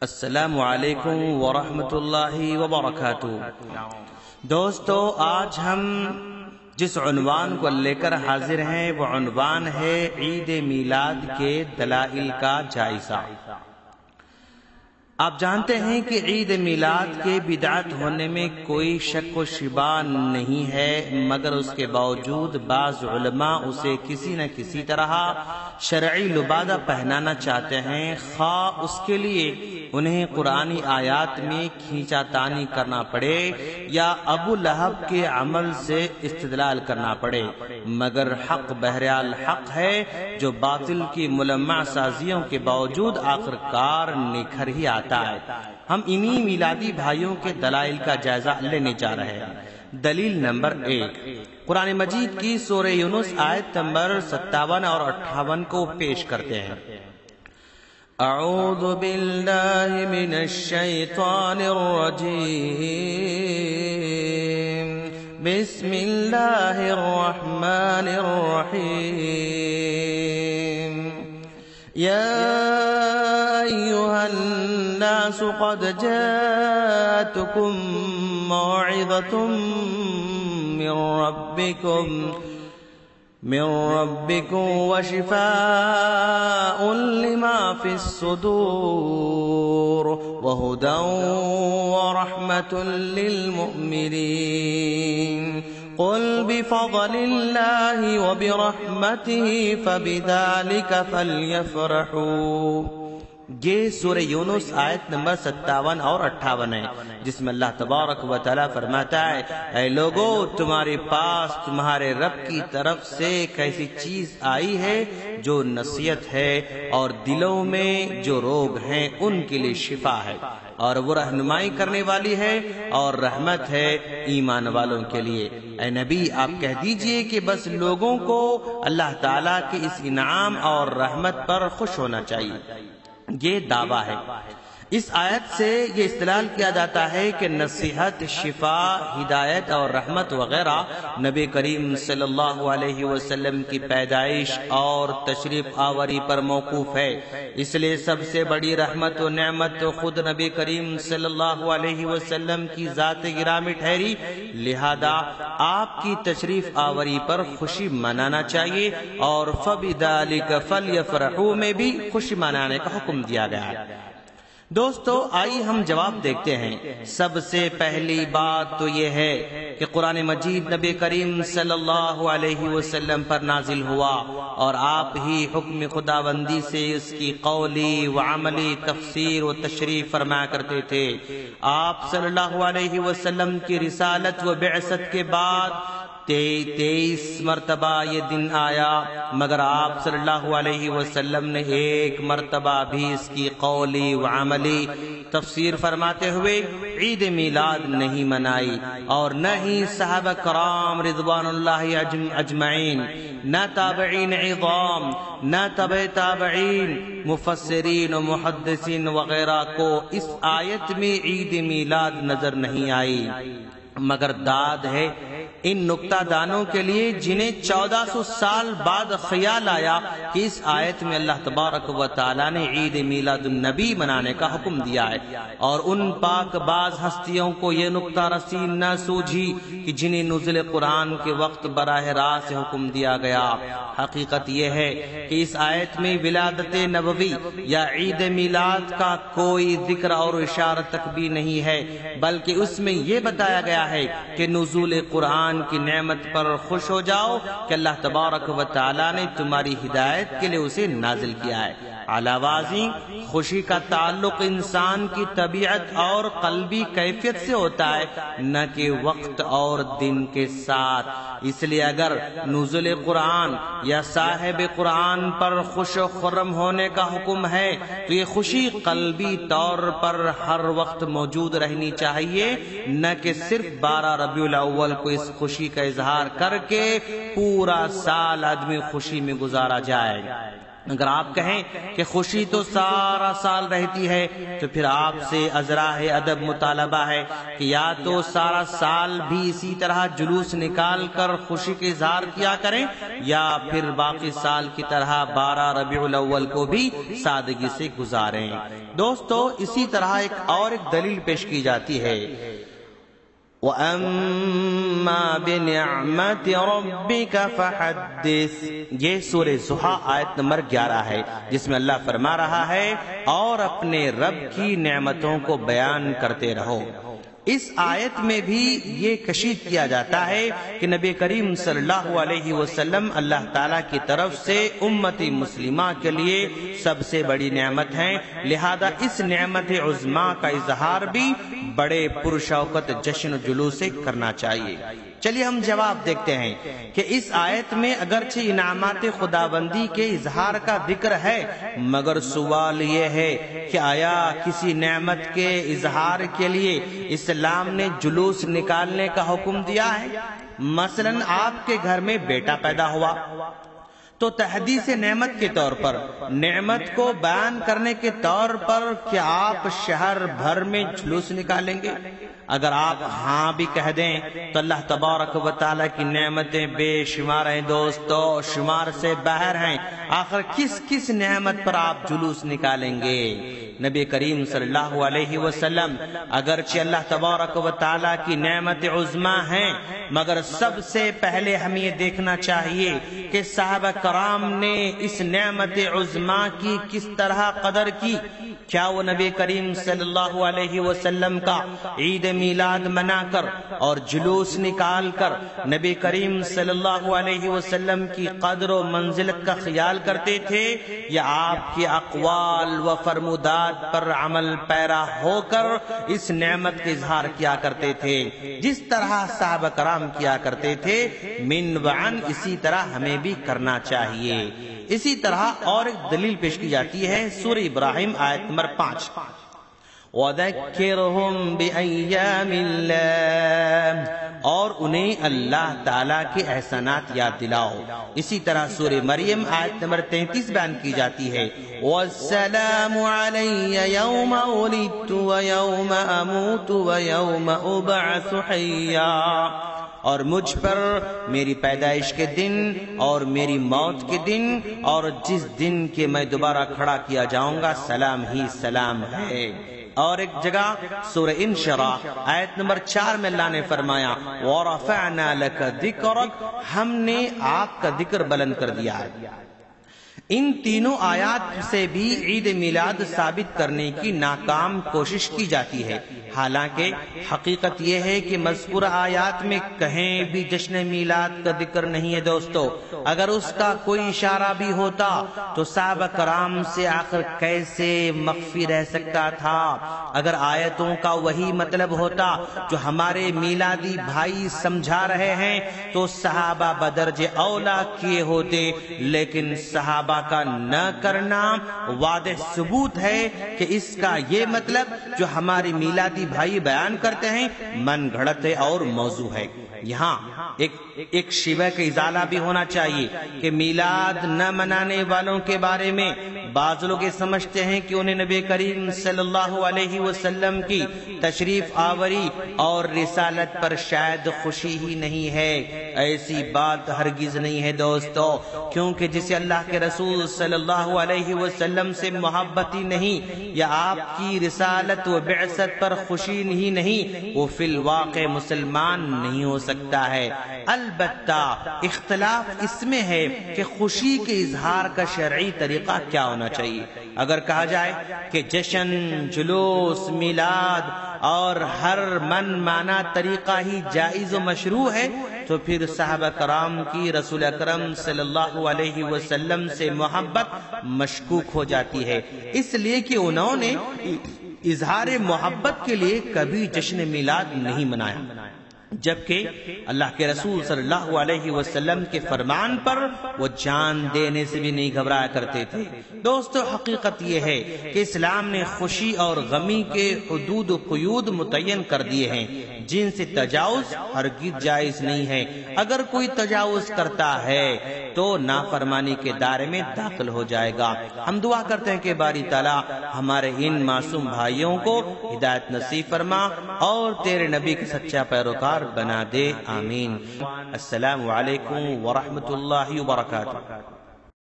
السلام علیکم ورحمۃ اللہ وبرکاتہ۔ دوستو، آج ہم جس عنوان کو لے کر حاضر ہیں وہ عنوان ہے عید میلاد کے دلائل کا جائزہ۔ آپ جانتے ہیں کہ عید میلاد کے بدعت ہونے میں کوئی شک و شبہ نہیں ہے، مگر اس کے باوجود بعض علماء اسے کسی نہ کسی طرح شرعی لبادہ پہنانا چاہتے ہیں، خواہ اس کے لیے انہیں قرآنی آیات میں کھینچا تانی کرنا پڑے یا ابو لہب کے عمل سے استدلال کرنا پڑے، مگر حق بہرحال حق ہے جو باطل کی ملمع سازیوں کے باوجود آخرکار نکھر ہی آتا ہے۔ ہم انہی میلادی بھائیوں کے دلائل کا جائزہ لینے جا رہے ہیں۔ دلیل نمبر 1، قرآن مجید کی سورہ یونس آیت نمبر 57 اور 58 کو پیش کرتے ہیں۔ اعوذ باللہ من الشیطان الرجیم، بسم اللہ الرحمن الرحیم، یا ایہا الناس قد جاءتکم موعظۃ من ربکم وشفاء لما فی الصدور وہدی ورحمۃ للمؤمنین، قل بفضل اللہ وبرحمتہ فبذلک فلیفرحوا۔ یہ سورہ یونس آیت نمبر 57 اور 58 ہے، جس میں اللہ تبارک و تعالی فرماتا ہے، اے لوگو، تمہارے پاس تمہارے رب کی طرف سے ایک ایسی چیز آئی ہے جو نصیحت ہے، اور دلوں میں جو روگ ہیں ان کے لیے شفا ہے، اور وہ رہنمائی کرنے والی ہے اور رحمت ہے ایمان والوں کے لیے۔ اے نبی، آپ کہہ دیجئے کہ بس لوگوں کو اللہ تعالیٰ کے اس انعام اور رحمت پر خوش ہونا چاہیے۔ یہ دعویٰ ہے۔ اس آیت سے یہ استدلال کیا جاتا ہے کہ نصیحت، شفا، ہدایت اور رحمت وغیرہ نبی کریم صلی اللہ علیہ وسلم کی پیدائش اور تشریف آوری پر موقوف ہے، اس لیے سب سے بڑی رحمت و نعمت تو خود نبی کریم صلی اللہ علیہ وسلم کی ذات گرامی ٹھہری، لہذا آپ کی تشریف آوری پر خوشی منانا چاہیے، اور فَبِذَلِكَ فَلْيَفْرَحُوا میں بھی خوشی منانے کا حکم دیا گیا ہے۔ دوستو، آئیے ہم جواب دیکھتے ہیں۔ سب سے پہلی بات تو یہ ہے کہ قرآن مجید نبی کریم صلی اللہ علیہ وسلم پر نازل ہوا، اور آپ ہی حکم خداوندی سے اس کی قولی و عملی تفسیر و تشریح فرمایا کرتے تھے۔ آپ صلی اللہ علیہ وسلم کی رسالت و بعثت کے بعد 23 مرتبہ یہ دن آیا، مگر آپ صلی اللہ علیہ وسلم نے ایک مرتبہ بھی اس کی قولی و عملی تفسیر فرماتے ہوئے عید میلاد نہیں منائی، اور نہ ہی صحابہ کرام رضوان اللہ اجمعین، نہ تابعین عظام، نہ تبع تابعین، مفسرین و محدثین وغیرہ کو اس آیت میں عید میلاد نظر نہیں آئی، مگر داد ہے ان نکتہ دانوں کے لیے جنہیں 1400 سال بعد خیال آیا کہ اس آیت میں اللہ تبارک و تعالیٰ نے عید میلاد النبی منانے کا حکم دیا ہے، اور ان پاک باز ہستیوں کو یہ نکتہ رسی نہ سوجھی کہ جنہیں نزول قرآن کے وقت براہ راست حکم دیا گیا۔ حقیقت یہ ہے کہ اس آیت میں ولادت نبوی یا عید میلاد کا کوئی ذکر اور اشارہ تک بھی نہیں ہے، بلکہ اس میں یہ بتایا گیا ہے کہ نزول قرآن کی نعمت پر خوش ہو جاؤ کہ اللہ تبارک و تعالیٰ نے تمہاری ہدایت کے لیے اسے نازل کیا ہے۔ علاوہ ازیں خوشی کا تعلق انسان کی طبیعت اور قلبی کیفیت سے ہوتا ہے، نہ کہ وقت اور دن کے ساتھ۔ اس لیے اگر نزول قرآن یا صاحب قرآن پر خوش و خرم ہونے کا حکم ہے تو یہ خوشی قلبی طور پر ہر وقت موجود رہنی چاہیے، نہ کہ صرف 12 ربیع الاول کو اس خوشی کا اظہار کر کے پورا سال آدمی خوشی میں گزارا جائے۔ اگر آپ کہیں کہ خوشی تو سارا سال رہتی ہے تو پھر آپ سے ازراہ ادب مطالبہ ہے کہ یا تو سارا سال بھی اسی طرح جلوس نکال کر خوشی کا اظہار کیا کریں، یا پھر باقی سال کی طرح 12 ربیع الاول کو بھی سادگی سے گزاریں۔ دوستو اسی طرح ایک دلیل پیش کی جاتی ہے، وَأَمَّا بِنِعْمَةِ رَبِّكَ فَحَدِّثْ، یہ سورہ ضحیٰ آیت نمبر 11 ہے، جس میں اللہ فرما رہا ہے اور اپنے رب کی نعمتوں کو بیان کرتے رہو۔ اس آیت میں بھی یہ کشید کیا جاتا ہے کہ نبی کریم صلی اللہ علیہ وسلم اللہ تعالیٰ کی طرف سے امتی مسلمہ کے لیے سب سے بڑی نعمت ہیں، لہذا اس نعمت عظمیٰ کا اظہار بھی بڑے پرشوکت جشن و جلوس سے کرنا چاہیے۔ چلیے ہم جواب دیکھتے ہیں کہ اس آیت میں اگرچہ انعامات خداوندی کے اظہار کا ذکر ہے، مگر سوال یہ ہے کہ آیا کسی نعمت کے اظہار کے لیے اسلام نے جلوس نکالنے کا حکم دیا ہے؟ مثلا آپ کے گھر میں بیٹا پیدا ہوا تو تحدیث نعمت کے طور پر، نعمت کو بیان کرنے کے طور پر کیا آپ شہر بھر میں جلوس نکالیں گے؟ اگر آپ ہاں بھی کہہ دیں تو اللہ تبارک و تعالیٰ کی نعمتیں بے شمار ہیں دوستو، شمار سے باہر ہیں۔ آخر کس کس نعمت پر آپ جلوس نکالیں گے؟ نبی کریم صلی اللہ علیہ وسلم اگرچہ اللہ تبارک و تعالیٰ کی نعمت عظمیٰ ہیں، مگر سب سے پہلے ہمیں یہ دیکھنا چاہیے کہ صحابہ کرام نے اس نعمت عظمیٰ کی کس طرح قدر کی۔ کیا وہ نبی کریم صلی اللہ علیہ وسلم کا عید میلاد منا کر اور جلوس نکال کر نبی کریم صلی اللہ علیہ وسلم کی قدر و منزلت کا خیال کرتے تھے، یا آپ کے اقوال و فرمودات پر عمل پیرا ہو کر اس نعمت کا اظہار کیا کرتے تھے؟ جس طرح صحابہ کرام کیا کرتے تھے من وعن، اسی طرح ہمیں بھی کرنا چاہیے۔ اسی طرح اور ایک دلیل پیش کی جاتی ہے سورہ ابراہیم آیت نمبر 5، وَذَكِّرْهُمْ بِأَيَّامِ اللَّهِ، اور انہیں اللہ تعالیٰ کے احسانات یاد دلاؤ۔ اسی طرح سورہ مریم آیت نمبر 33 بیان کی جاتی ہے، وَالسَّلَامُ عَلَيَّ يَوْمَ وُلِدتُّ وَيَوْمَ أَمُوتُ وَيَوْمَ أُبْعَثُ حَيًّا، اور مجھ پر میری پیدائش کے دن اور میری موت کے دن اور جس دن کے میں دوبارہ کھڑا کیا جاؤں گا سلام ہی سلام ہے۔ اور ایک جگہ سورہ انشراح آیت نمبر 4 میں اللہ نے فرمایا، وَرَفَعْنَا لَكَ ذِكْرَكَ، ہم نے آپ کا ذکر بلند کر دیا ہے۔ ان تینوں آیات سے بھی عید میلاد ثابت کرنے کی ناکام کوشش کی جاتی ہے، حالانکہ حقیقت یہ ہے کہ مذکورہ آیات میں کہیں بھی جشن میلاد کا ذکر نہیں ہے دوستو۔ اگر اس کا کوئی اشارہ بھی ہوتا تو صحابہ کرام سے آخر کیسے مخفی رہ سکتا تھا؟ اگر آیتوں کا وہی مطلب ہوتا جو ہمارے میلادی بھائی سمجھا رہے ہیں تو صحابہ بدرجہ اولا کیے ہوتے، لیکن صحابہ کا نہ کرنا واضح ثبوت ہے کہ اس کا یہ مطلب جو ہماری میلادی بھائی بیان کرتے ہیں من گھڑت ہے اور موضوع ہے۔ یہاں ایک شبہ کا ازالہ بھی ہونا چاہیے کہ میلاد نہ منانے والوں کے بارے میں بعض لوگ یہ سمجھتے ہیں کہ انہیں نبی کریم صلی اللہ علیہ وسلم کی تشریف آوری اور رسالت پر شاید خوشی ہی نہیں ہے۔ ایسی بات ہرگز نہیں ہے دوستو، کیونکہ جسے اللہ کے رسول صلی اللہ علیہ وسلم سے محبت ہی نہیں یا آپ کی رسالت و بعثت پر خوشی ہی نہیں، وہ فی الواقع مسلمان نہیں ہو سکتا ہے۔ البتہ اختلاف اس میں ہے کہ خوشی کے اظہار کا شرعی طریقہ کیا ہونا چاہیے۔ اگر کہا جائے کہ جشن، جلوس، میلاد اور ہر من مانا طریقہ ہی جائز و مشروع ہے تو پھر صحابہ کرام کی رسول اکرم صلی اللہ علیہ وسلم سے محبت مشکوک ہو جاتی ہے، اس لیے کہ انہوں نے اظہار محبت کے لیے کبھی جشن میلاد نہیں منایا۔ جبکہ اللہ کے رسول صلی اللہ علیہ وسلم کے فرمان پر وہ جان دینے سے بھی نہیں گھبرایا کرتے تھے۔ دوستو، حقیقت یہ ہے کہ اسلام نے خوشی اور غمی کے حدود و قیود متعین کر دیے ہیں جن سے تجاوز ہرگز جائز نہیں ہے۔ اگر کوئی تجاوز کرتا ہے تو نافرمانی کے دائرے میں داخل ہو جائے گا۔ ہم دعا کرتے ہیں کہ باری تعالیٰ ہمارے ان معصوم بھائیوں کو ہدایت نصیب فرما اور تیرے نبی کے سچا پیروکار بنا دے، آمین۔ السلام علیکم ورحمۃ اللہ وبرکاتہ۔